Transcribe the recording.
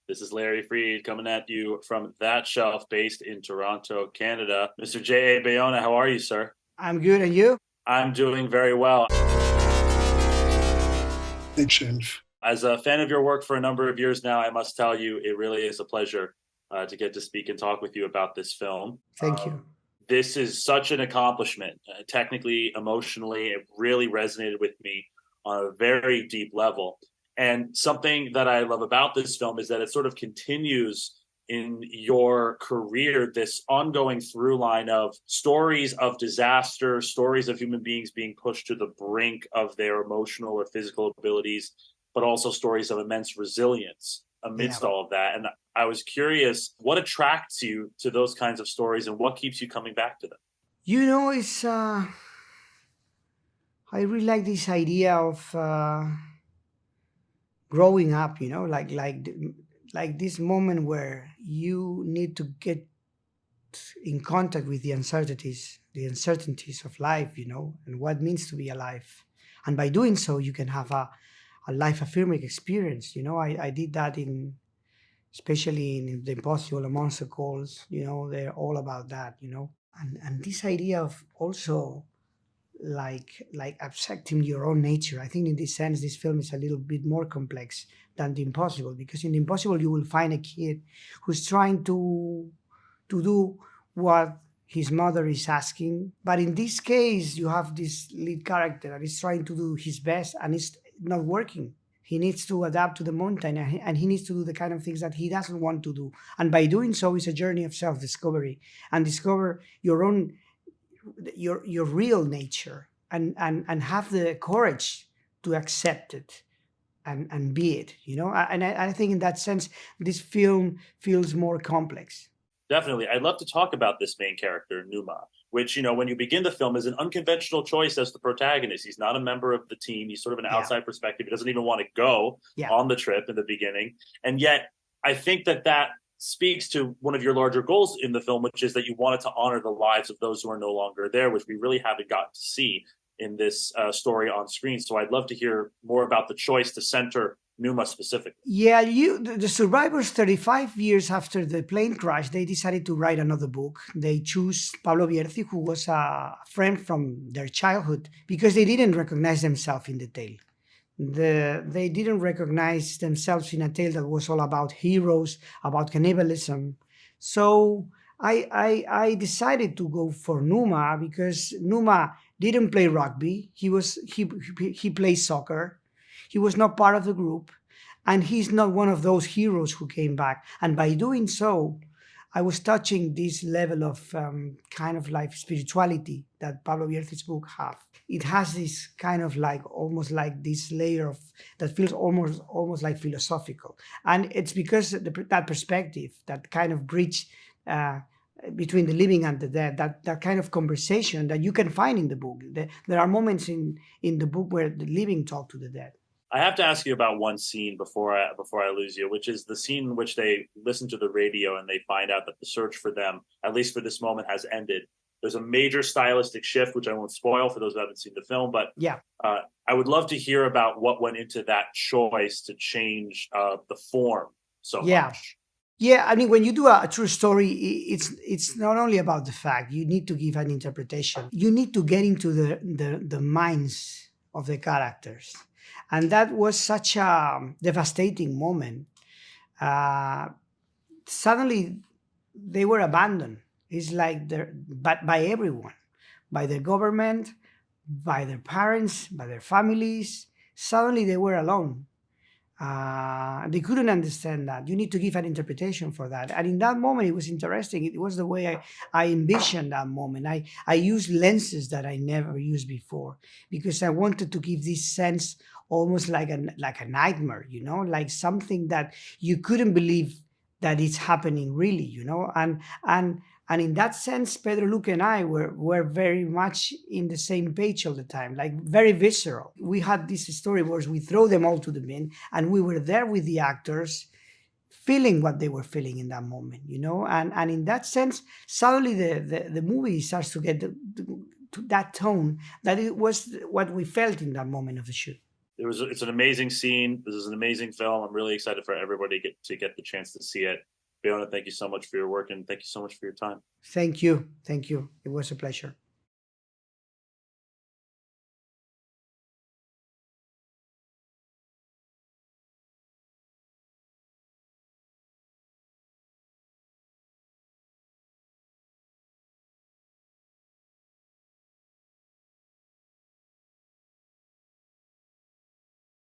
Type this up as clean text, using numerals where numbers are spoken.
This is Larry Freed coming at you from That Shelf based in Toronto, Canada. Mr. J.A. Bayona, how are you, sir? I'm good, and you? I'm doing very well. Big shelf. As a fan of your work for a number of years now, I must tell you, it really is a pleasure to get to speak and talk with you about this film. Thank you. This is such an accomplishment, technically, emotionally. It really resonated with me on a very deep level. And something that I love about this film is that it sort of continues in your career, this ongoing through line of stories of disaster, stories of human beings being pushed to the brink of their emotional or physical abilities, but also stories of immense resilience amidst Yeah. all of that. And I was curious, what attracts you to those kinds of stories and what keeps you coming back to them? You know, it's I really like this idea of growing up. You know, like this moment where you need to get in contact with the uncertainties of life. You know, and what it means to be alive. And by doing so, you can have a life affirming experience. You know, I did that especially in the Impossible and Monster Calls. You know, they're all about that. You know, and this idea of also like accepting your own nature. I think in this sense this film is a little bit more complex than the Impossible, because in the Impossible you will find a kid who's trying to do what his mother is asking, but in this case you have this lead character that is trying to do his best and it's not working. He needs to adapt to the mountain, and he needs to do the kind of things that he doesn't want to do, and by doing so it's a journey of self-discovery and discover your own your real nature, and have the courage to accept it and be it, you know. I think in that sense this film feels more complex. Definitely. I'd love to talk about this main character, Numa, which, when you begin the film, is an unconventional choice as the protagonist. He's not a member of the team. He's sort of an Yeah. outside perspective. He doesn't even want to go Yeah. on the trip in the beginning. And yet, I think that speaks to one of your larger goals in the film, which is that you wanted to honor the lives of those who are no longer there, which we really haven't gotten to see in this story on screen. So I'd love to hear more about the choice to center Numa specifically. Yeah, the survivors 35 years after the plane crash, they decided to write another book. They choose Pablo Bierzi, who was a friend from their childhood, because they didn't recognize themselves in the tale. They didn't recognize themselves in a tale that was all about heroes, about cannibalism. So I decided to go for Numa because Numa didn't play rugby. He plays soccer. He was not part of the group, and he's not one of those heroes who came back. And by doing so, I was touching this level of kind of like spirituality that Pablo Bierzi's book have. It has this kind of like almost like this layer of that feels almost like philosophical, and it's because that perspective, that kind of bridge uh, between the living and the dead, that kind of conversation that you can find in the book. There are moments in the book where the living talk to the dead. I have to ask you about one scene before I lose you, which is the scene in which they listen to the radio and they find out that the search for them, at least for this moment, has ended. There's a major stylistic shift, which I won't spoil for those who haven't seen the film, but Yeah. I would love to hear about what went into that choice to change the form so Yeah. much. Yeah, I mean, when you do a true story, it's not only about the fact. You need to give an interpretation. You need to get into the minds of the characters, and that was such a devastating moment. Uh, Suddenly, they were abandoned. It's like but by everyone, by the government, by their parents, by their families. Suddenly, they were alone. They couldn't understand that. You need to give an interpretation for that. And in that moment, it was interesting. It was the way I envisioned that moment. I used lenses that I never used before, because I wanted to give this sense almost like a nightmare, you know, like something that you couldn't believe that it's happening really, you know. And in that sense, Pedro, Luke, and I were very much in the same page all the time, like very visceral. We had these storyboards, we throw them all to the bin, and we were there with the actors, feeling what they were feeling in that moment, you know. And in that sense, suddenly the movie starts to get to that tone that it was what we felt in that moment of the shoot. it's an amazing scene. This is an amazing film. I'm really excited for everybody to get the chance to see it. Bayona, thank you so much for your work, and thank you so much for your time. Thank you. Thank you. It was a pleasure.